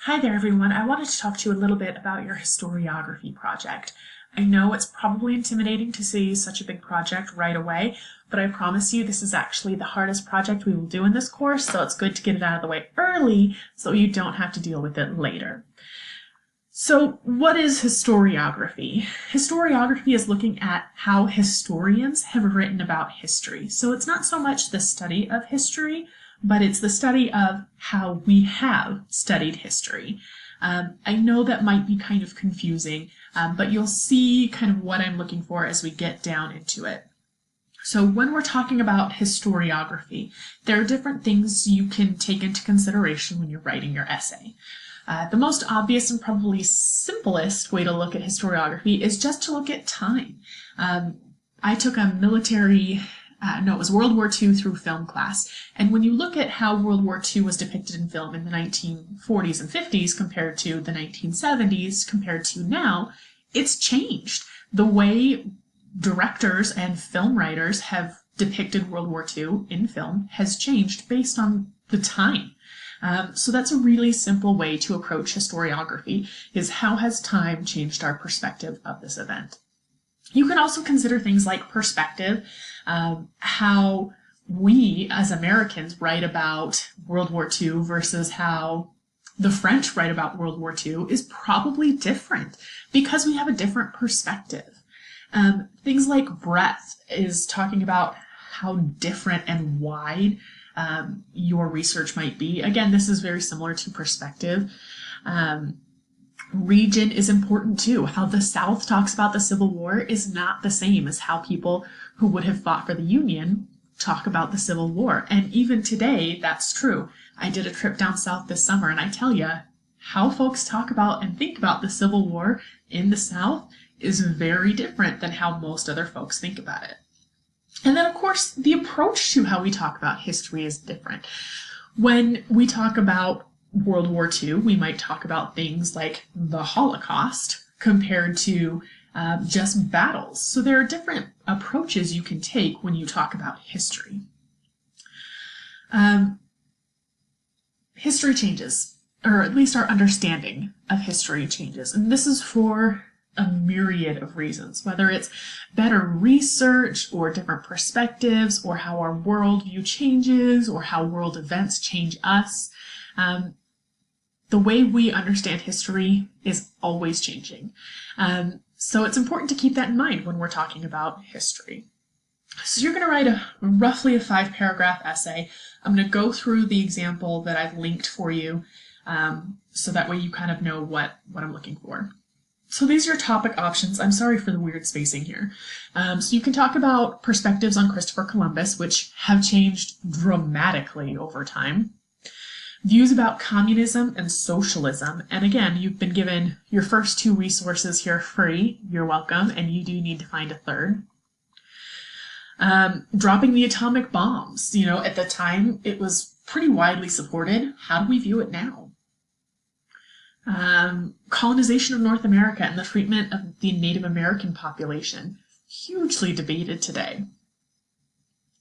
Hi there, everyone. I wanted to talk to you a little bit about your historiography project. I know it's probably intimidating to see such a big project right away, but I promise you this is actually the hardest project we will do in this course, so it's good to get it out of the way early so you don't have to deal with it later. So, what is historiography? Historiography is looking at how historians have written about history. So it's not so much the study of history, but it's the study of how we have studied history. I know that might be kind of confusing, but you'll see kind of what I'm looking for as we get down into it. So when we're talking about historiography, there are different things you can take into consideration when you're writing your essay. The most obvious and probably simplest way to look at historiography is just to look at time. I took a it was World War II through film class. And when you look at how World War II was depicted in film in the 1940s and 50s compared to the 1970s compared to now, it's changed. The way directors and film writers have depicted World War II in film has changed based on the time. So that's a really simple way to approach historiography, is how has time changed our perspective of this event. You can also consider things like perspective, how we as Americans write about World War II versus how the French write about World War II is probably different because we have a different perspective. Things like breadth is talking about how different and wide your research might be. Again, this is very similar to perspective. Region is important too. How the South talks about the Civil War is not the same as how people who would have fought for the Union talk about the Civil War. And even today, that's true. I did a trip down south this summer, and I tell you, how folks talk about and think about the Civil War in the South is very different than how most other folks think about it. And then, of course, the approach to how we talk about history is different. When we talk about World War II, we might talk about things like the Holocaust compared to just battles. So there are different approaches you can take when you talk about history. History changes, or at least our understanding of history changes. And this is for a myriad of reasons, whether it's better research or different perspectives or how our worldview changes or how world events change us. The way we understand history is always changing. So it's important to keep that in mind when we're talking about history. So you're going to write roughly a 5-paragraph essay. I'm going to go through the example that I've linked for you, so that way you kind of know what I'm looking for. So these are your topic options. I'm sorry for the weird spacing here. So you can talk about perspectives on Christopher Columbus, which have changed dramatically over time. Views about communism and socialism. And again, you've been given your first 2 resources here free. You're welcome, and you do need to find a third. Dropping the atomic bombs. You know, at the time, it was pretty widely supported. How do we view it now? Colonization of North America and the treatment of the Native American population. Hugely debated today.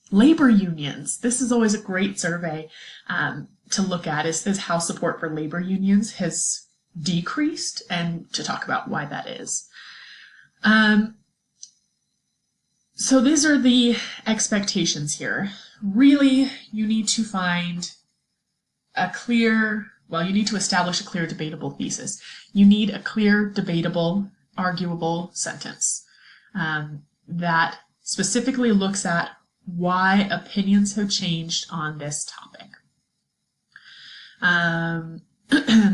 Labor unions. This is always a great survey to look at, is how support for labor unions has decreased, and to talk about why that is. So these are the expectations here. Really, you need to find you need to establish a clear debatable thesis. You need a clear, debatable, arguable sentence that specifically looks at why opinions have changed on this topic. And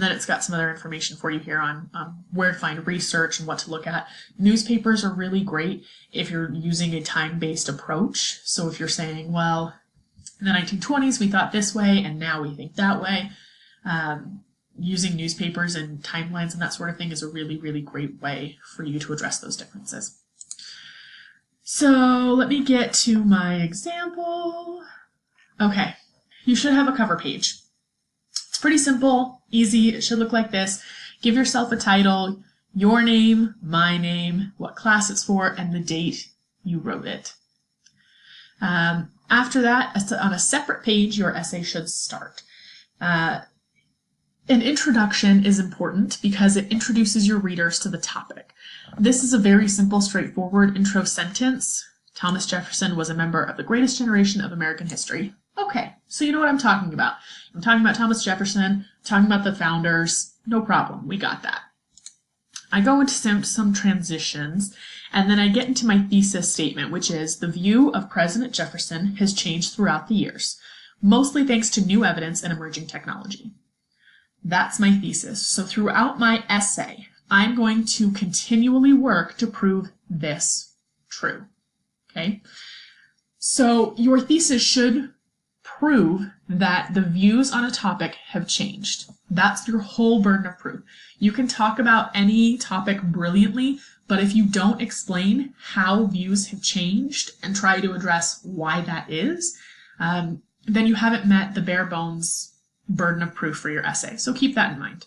then it's got some other information for you here on where to find research and what to look at. Newspapers are really great if you're using a time-based approach. So if you're saying, well, in the 1920s we thought this way and now we think that way, using newspapers and timelines and that sort of thing is a really, really great way for you to address those differences. So let me get to my example. Okay, you should have a cover page. It's pretty simple, easy. It should look like this. Give yourself a title, your name, my name, what class it's for, and the date you wrote it. After that, on a separate page, your essay should start. An introduction is important because it introduces your readers to the topic. This is a very simple, straightforward intro sentence. Thomas Jefferson was a member of the greatest generation of American history. Okay, so you know what I'm talking about. I'm talking about Thomas Jefferson, talking about the founders. No problem, we got that. I go into some transitions, and then I get into my thesis statement, which is the view of President Jefferson has changed throughout the years, mostly thanks to new evidence and emerging technology. That's my thesis. So throughout my essay, I'm going to continually work to prove this true. Okay? So your thesis should prove that the views on a topic have changed. That's your whole burden of proof. You can talk about any topic brilliantly, but if you don't explain how views have changed and try to address why that is, then you haven't met the bare bones burden of proof for your essay. So keep that in mind.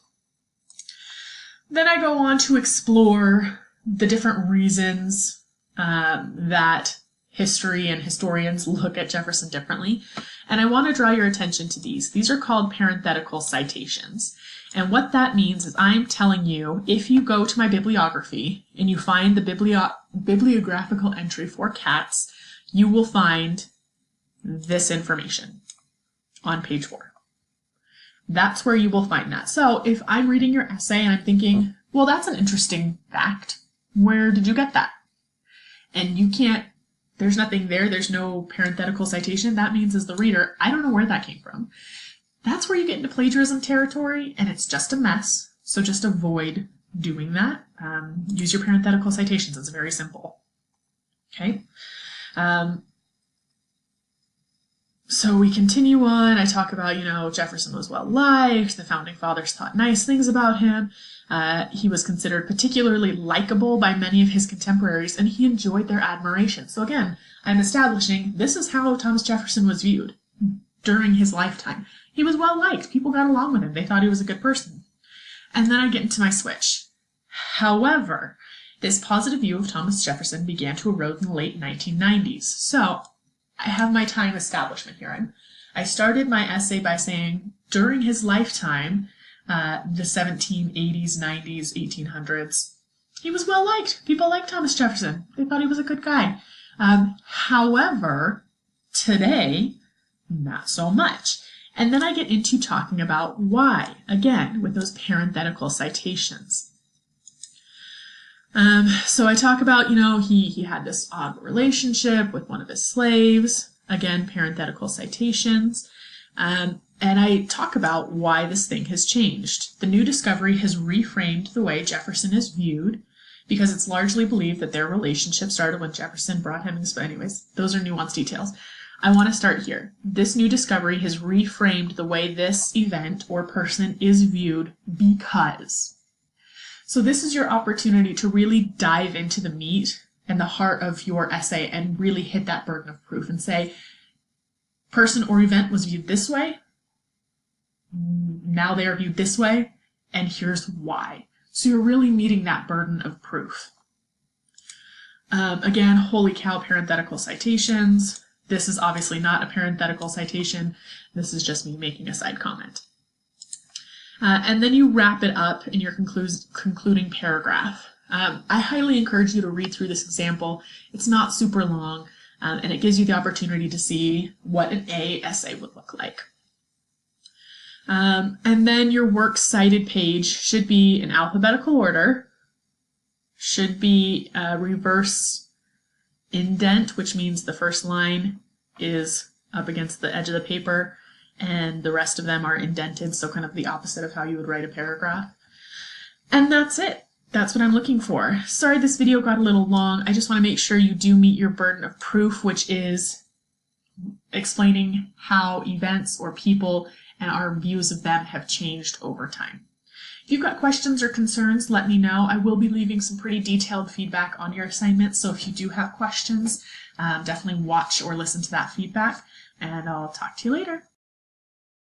Then I go on to explore the different reasons that history and historians look at Jefferson differently. And I want to draw your attention to these. These are called parenthetical citations. And what that means is I'm telling you, if you go to my bibliography and you find the bibliographical entry for cats, you will find this information on page 4. That's where you will find that. So if I'm reading your essay and I'm thinking, well, that's an interesting fact. Where did you get that? And you can't, there's nothing there. There's no parenthetical citation. That means as the reader, I don't know where that came from. That's where you get into plagiarism territory, and it's just a mess. So just avoid doing that. Use your parenthetical citations. It's very simple. Okay. So we continue on. I talk about, Jefferson was well liked. The founding fathers thought nice things about him. He was considered particularly likable by many of his contemporaries, and he enjoyed their admiration. So again, I'm establishing this is how Thomas Jefferson was viewed during his lifetime. He was well liked. People got along with him. They thought he was a good person. And then I get into my switch. However, this positive view of Thomas Jefferson began to erode in the late 1990s. So I have my time establishment here. I started my essay by saying during his lifetime, the 1780s, 90s, 1800s, he was well liked. People liked Thomas Jefferson. They thought he was a good guy. However, today, not so much. And then I get into talking about why, again, with those parenthetical citations. So I talk about, he had this odd relationship with one of his slaves. Again, parenthetical citations. And I talk about why this thing has changed. The new discovery has reframed the way Jefferson is viewed because it's largely believed that their relationship started when Jefferson brought him his... Anyways, those are nuanced details. I want to start here. This new discovery has reframed the way this event or person is viewed because... So this is your opportunity to really dive into the meat and the heart of your essay and really hit that burden of proof and say, person or event was viewed this way, now they are viewed this way, and here's why. So you're really meeting that burden of proof. Again, holy cow, parenthetical citations. This is obviously not a parenthetical citation. This is just me making a side comment. And then you wrap it up in your concluding paragraph. I highly encourage you to read through this example. It's not super long, and it gives you the opportunity to see what an A essay would look like. And then your works cited page should be in alphabetical order, should be reverse indent, which means the first line is up against the edge of the paper, and the rest of them are indented, so kind of the opposite of how you would write a paragraph. And that's it. That's what I'm looking for. Sorry this video got a little long. I just want to make sure you do meet your burden of proof, which is explaining how events or people and our views of them have changed over time. If you've got questions or concerns, let me know. I will be leaving some pretty detailed feedback on your assignment, so if you do have questions, definitely watch or listen to that feedback, and I'll talk to you later.